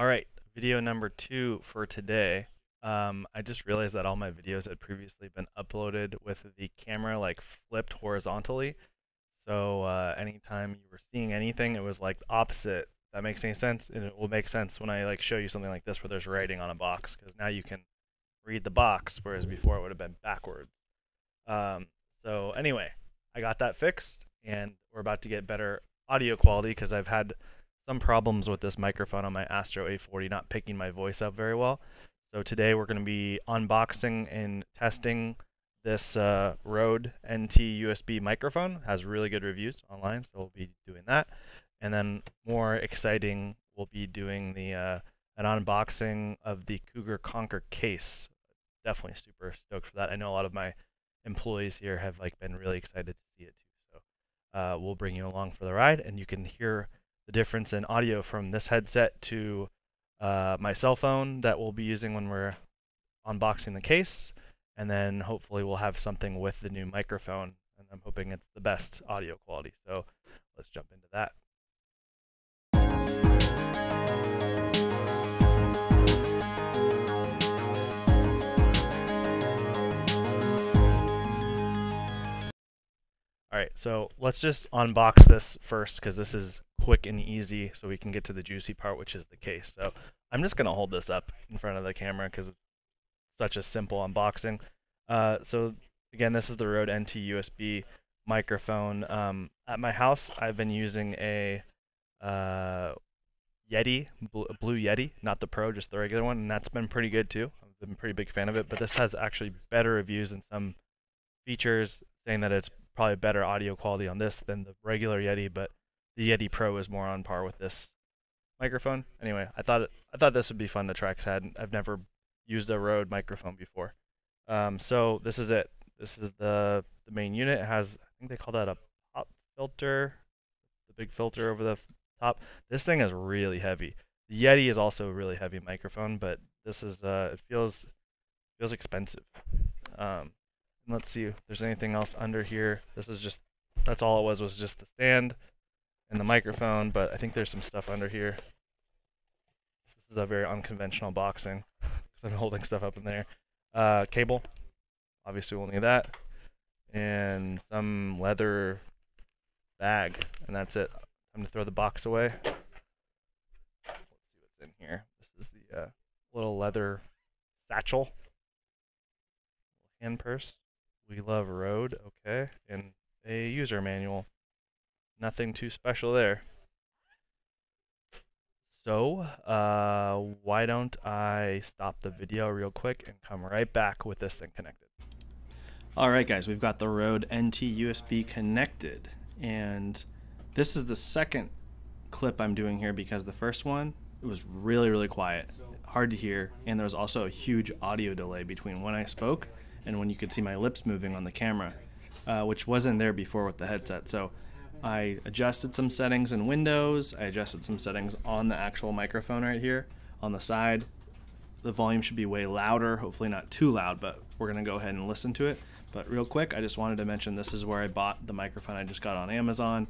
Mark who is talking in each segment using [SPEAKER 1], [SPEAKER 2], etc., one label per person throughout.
[SPEAKER 1] All right, video number 2 for today. I just realized that all my videos had previously been uploaded with the camera like flipped horizontally. So anytime you were seeing anything, it was like the opposite. If that makes any sense, and it will make sense when I like show you something like this where there's writing on a box, because now you can read the box, whereas before it would have been backwards. Um, so anyway, I got that fixed, and we're about to get better audio quality because I've had some problems with this microphone on my Astro A40 not picking my voice up very well. So today we're going to be unboxing and testing this Rode NT USB microphone. It has really good reviews online, so we'll be doing that. And then more exciting, we'll be doing the an unboxing of the Cougar Conquer case. Definitely super stoked for that. I know a lot of my employees here have like been really excited to see it too. So we'll bring you along for the ride, and you can hear the difference in audio from this headset to my cell phone that we'll be using when we're unboxing the case, and then hopefully we'll have something with the new microphone, and I'm hoping it's the best audio quality. So let's jump into that. Alright, so let's just unbox this first because this is quick and easy, so we can get to the juicy part, which is the case. So I'm just going to hold this up in front of the camera because it's such a simple unboxing. So again, this is the Rode NT USB microphone. At my house, I've been using a Yeti, Blue Yeti, not the Pro, just the regular one, and that's been pretty good too. I've been a pretty big fan of it, but this has actually better reviews and some features saying that it's probably better audio quality on this than the regular Yeti, but the Yeti Pro is more on par with this microphone. Anyway, I thought this would be fun to try because I've never used a Rode microphone before. So this is it. This is the main unit. It has, I think they call that a pop filter, the big filter over the top. This thing is really heavy. The Yeti is also a really heavy microphone, but this is it feels expensive. Let's see if there's anything else under here. This is just, that's all it was just the stand and the microphone, but I think there's some stuff under here. This is a very unconventional boxing because I'm holding stuff up in there. Cable, obviously we'll need that, and some leather bag, and that's it. Time to throw the box away. Let's see what's in here. This is the little leather satchel, hand purse. We love Rode, okay, and a user manual. Nothing too special there. So, why don't I stop the video real quick and come right back with this thing connected. Alright guys, we've got the Rode NT USB connected, and this is the second clip I'm doing here because the first one, it was really quiet, hard to hear, and there was also a huge audio delay between when I spoke and when you could see my lips moving on the camera, which wasn't there before with the headset. So I adjusted some settings in Windows, I adjusted some settings on the actual microphone right here on the side. The volume should be way louder, hopefully not too loud, but we're gonna go ahead and listen to it. But real quick, I just wanted to mention this is where I bought the microphone I just got on Amazon.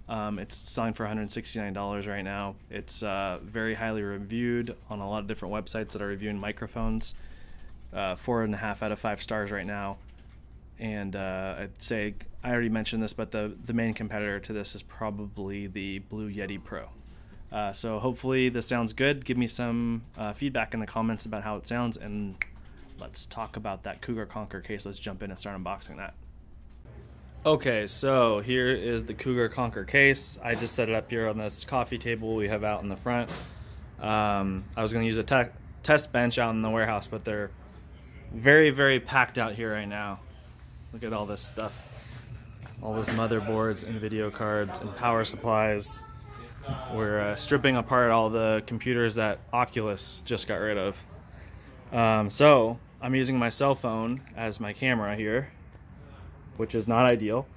[SPEAKER 1] It's selling for $169 right now. It's very highly reviewed on a lot of different websites that are reviewing microphones. 4.5 out of 5 stars right now. And I'd say, I already mentioned this, but the main competitor to this is probably the Blue Yeti Pro. So hopefully this sounds good. Give me some feedback in the comments about how it sounds, and let's talk about that Cougar Conquer case. Let's jump in and start unboxing that. Okay, so here is the Cougar Conquer case. I just set it up here on this coffee table we have out in the front. I was going to use a test bench out in the warehouse, but they're very packed out here right now. Look at all this stuff. All those motherboards and video cards and power supplies. We're stripping apart all the computers that Oculus just got rid of. So I'm using my cell phone as my camera here, which is not ideal,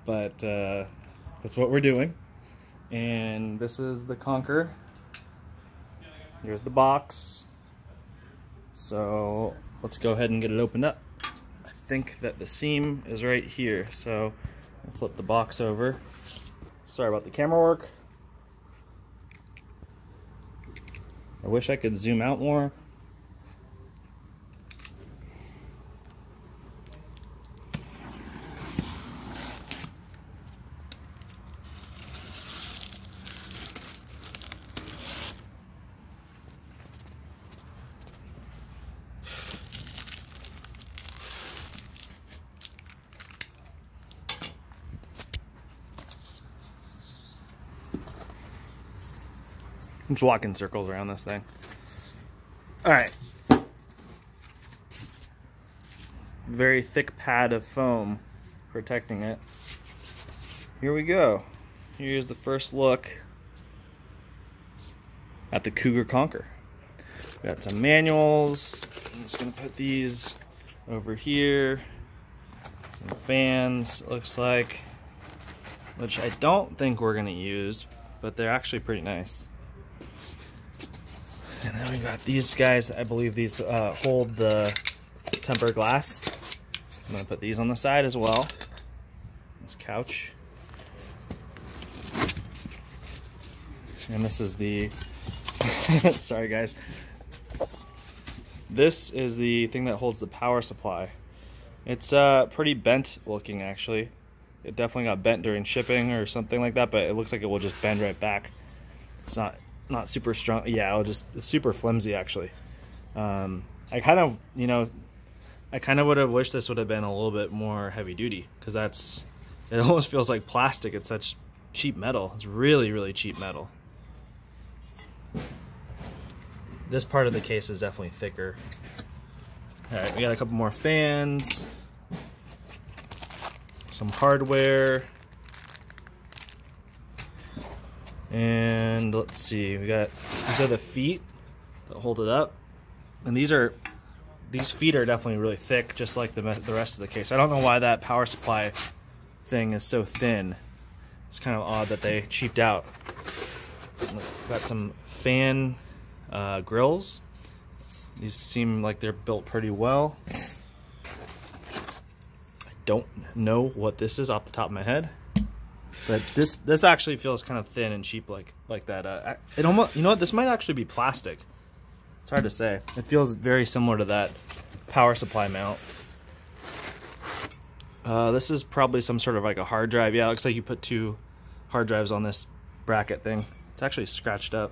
[SPEAKER 1] but that's what we're doing. And this is the Conquer. Here's the box. So let's go ahead and get it opened up. I think that the seam is right here, so I'll flip the box over. Sorry about the camera work. I wish I could zoom out more. I'm just walking circles around this thing. All right. Very thick pad of foam protecting it. Here we go. Here's the first look at the Cougar Conquer. We got some manuals. I'm just gonna put these over here. Some fans, it looks like, which I don't think we're gonna use, but they're actually pretty nice. And then we got these guys. I believe these hold the tempered glass. I'm gonna put these on the side as well. This couch. And this is the, sorry guys. This is the thing that holds the power supply. It's pretty bent looking actually. It definitely got bent during shipping or something like that, but it looks like it will just bend right back. It's not super strong. Yeah, it's super flimsy actually. I kind of, you know, I kind of would have wished this would have been a little bit more heavy duty, because it almost feels like plastic. It's such cheap metal. It's really, really cheap metal. This part of the case is definitely thicker. All right, we got a couple more fans, some hardware. And let's see, we got, these are the feet that hold it up, and these feet are definitely really thick, just like the rest of the case. I don't know why that power supply thing is so thin. It's kind of odd that they cheaped out. Got some fan grills. These seem like they're built pretty well. I don't know what this is off the top of my head. But this actually feels kind of thin and cheap like that. It almost, you know what, this might actually be plastic. It's hard to say. It feels very similar to that power supply mount. This is probably some sort of like a hard drive. Yeah, it looks like you put 2 hard drives on this bracket thing. It's actually scratched up.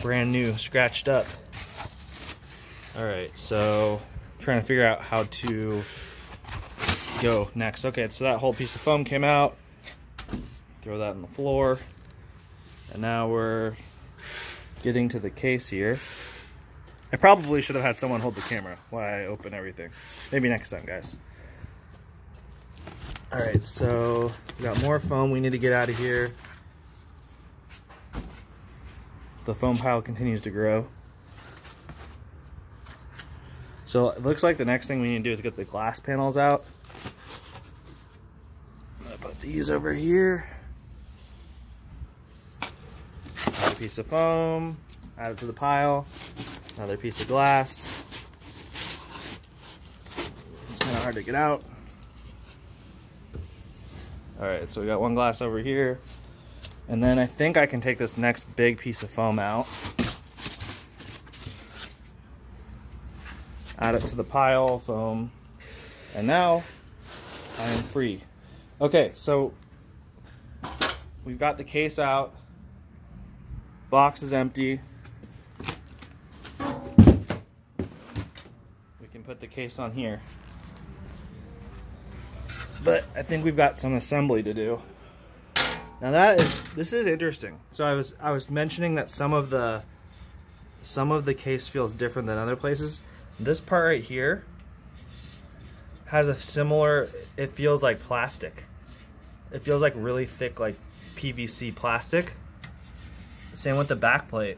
[SPEAKER 1] Brand new, scratched up. All right, so I'm trying to figure out how to go next. Okay, so that whole piece of foam came out. Throw that on the floor. And now we're getting to the case here. I probably should have had someone hold the camera while I open everything. Maybe next time, guys. All right, so we got more foam we need to get out of here. The foam pile continues to grow. So it looks like the next thing we need to do is get the glass panels out. I'm gonna put these over here. Another piece of foam, add it to the pile. Another piece of glass. It's kind of hard to get out. All right, so we got one glass over here. And then I think I can take this next big piece of foam out. Add it to the pile of foam. And now I am free. Okay, so we've got the case out. Box is empty. We can put the case on here. But I think we've got some assembly to do. Now this is interesting. So I was mentioning that some of the case feels different than other places. This part right here has a similar, it feels like plastic. It feels like really thick, like PVC plastic. Same with the back plate.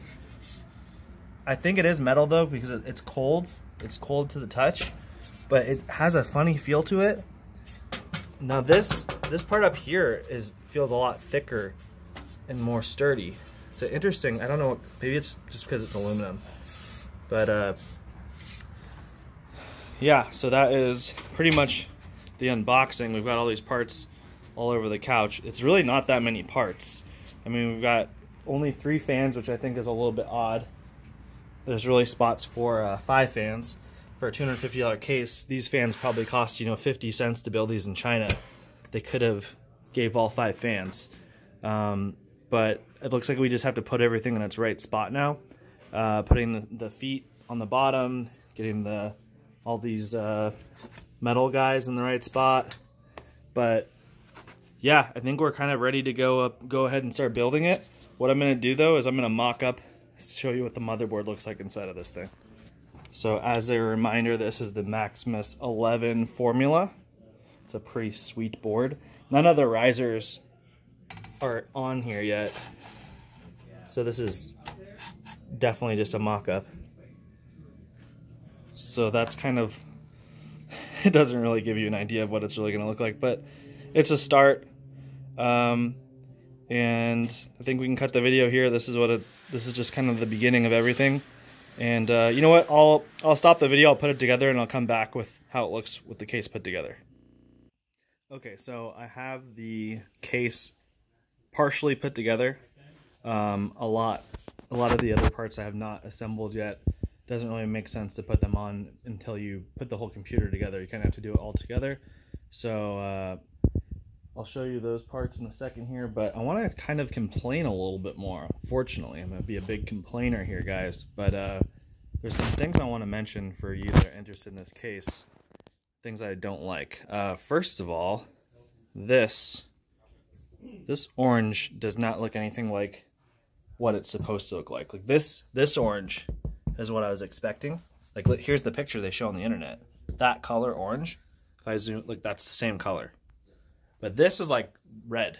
[SPEAKER 1] I think it is metal though, because it's cold. It's cold to the touch, but it has a funny feel to it. Now this part up here feels a lot thicker and more sturdy. It's interesting. I don't know. Maybe it's just because it's aluminum, but yeah. So that is pretty much the unboxing. We've got all these parts all over the couch. It's really not that many parts. I mean, we've got only 3 fans, which I think is a little bit odd. There's really spots for 5 fans. For a $250 case, these fans probably cost, 50 cents to build these in China. They could have gave all 5 fans. But it looks like we just have to put everything in its right spot now. Putting the feet on the bottom, getting all these metal guys in the right spot. But yeah, I think we're kind of ready to go ahead and start building it. What I'm going to do though is I'm going to mock up, show you what the motherboard looks like inside of this thing. So as a reminder, this is the Maximus 11 formula. It's a pretty sweet board. None of the risers are on here yet, so this is definitely just a mock-up. So that's kind of, it doesn't really give you an idea of what it's really going to look like, but it's a start. And I think we can cut the video here. This is just kind of the beginning of everything. And you know what? I'll stop the video. I'll put it together, and I'll come back with how it looks with the case put together. Okay, so I have the case partially put together. A lot of the other parts I have not assembled yet. Doesn't really make sense to put them on until you put the whole computer together. You kind of have to do it all together. So I'll show you those parts in a second here, but I want to kind of complain a little bit more. Fortunately, I'm going to be a big complainer here, guys, but there's some things I want to mention for you that are interested in this case, things I don't like. First of all, this orange does not look anything like what it's supposed to look like. Like this orange is what I was expecting. Like, here's the picture they show on the internet. That color orange, if I zoom, like, that's the same color. But this is like red.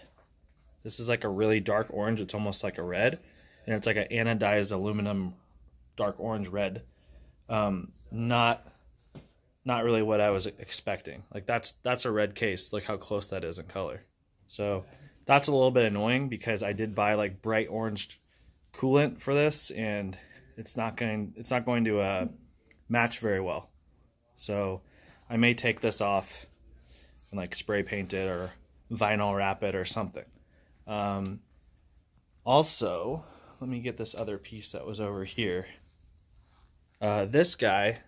[SPEAKER 1] This is like a really dark orange. It's almost like a red. And it's like an anodized aluminum dark orange red. Not really what I was expecting. Like that's a red case. Look how close that is in color. So that's a little bit annoying because I did buy like bright orange coolant for this, and it's not going to match very well. So I may take this off and like spray paint it or vinyl wrap it or something. Also, let me get this other piece that was over here. This guy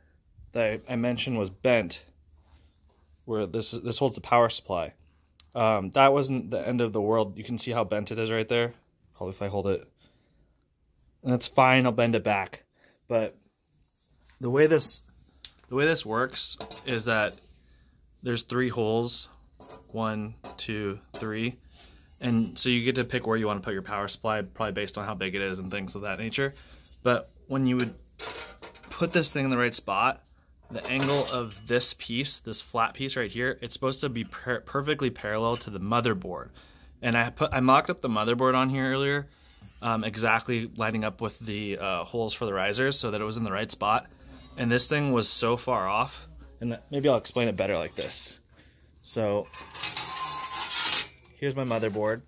[SPEAKER 1] that I mentioned was bent, where this holds the power supply. That wasn't the end of the world. You can see how bent it is right there. Probably if I hold it, and that's fine. I'll bend it back. But the way this works is that there's 3 holes, 1, 2, 3, and so you get to pick where you want to put your power supply, probably based on how big it is and things of that nature. But when you would put this thing in the right spot, the angle of this piece, this flat piece right here, it's supposed to be perfectly parallel to the motherboard. And I mocked up the motherboard on here earlier, exactly lining up with the holes for the risers so that it was in the right spot. And this thing was so far off. And maybe I'll explain it better like this. So here's my motherboard,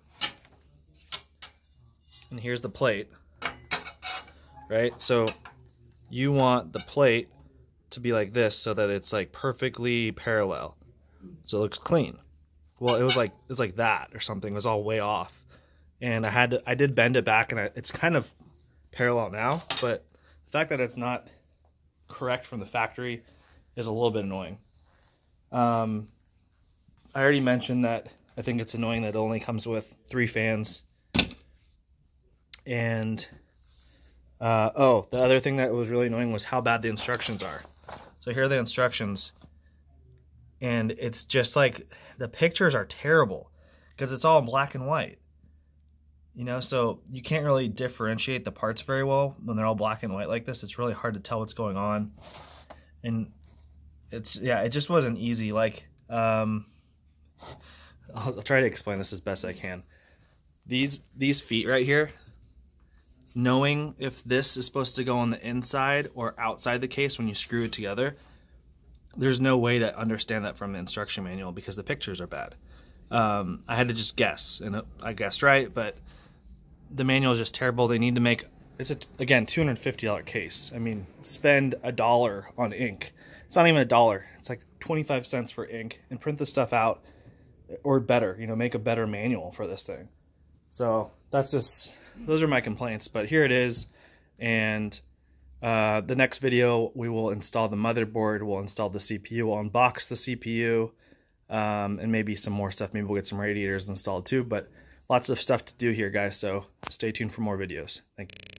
[SPEAKER 1] and here's the plate, right? So you want the plate to be like this so that it's like perfectly parallel, so it looks clean. Well, it's like that or something. It was all way off, and I did bend it back, and it's kind of parallel now, but the fact that it's not correct from the factory is a little bit annoying. I already mentioned that I think it's annoying that it only comes with 3 fans. And oh, the other thing that was really annoying was how bad the instructions are. So here are the instructions, and it's just like the pictures are terrible because it's all in black and white. So you can't really differentiate the parts very well when they're all black and white like this. It's really hard to tell what's going on. And it just wasn't easy. Like, I'll try to explain this as best I can. These feet right here, knowing if this is supposed to go on the inside or outside the case when you screw it together, there's no way to understand that from the instruction manual because the pictures are bad. I had to just guess, and I guessed right, but the manual is just terrible. They need to make, again, $250 case. I mean, spend $1 on ink. It's not even $1. It's like 25 cents for ink, and print the stuff out, or better, make a better manual for this thing. So that's just those are my complaints. But here it is, and the next video we will install the motherboard, we'll install the CPU, we'll unbox the CPU, and maybe some more stuff. Maybe we'll get some radiators installed too. But lots of stuff to do here, guys. So stay tuned for more videos. Thank you.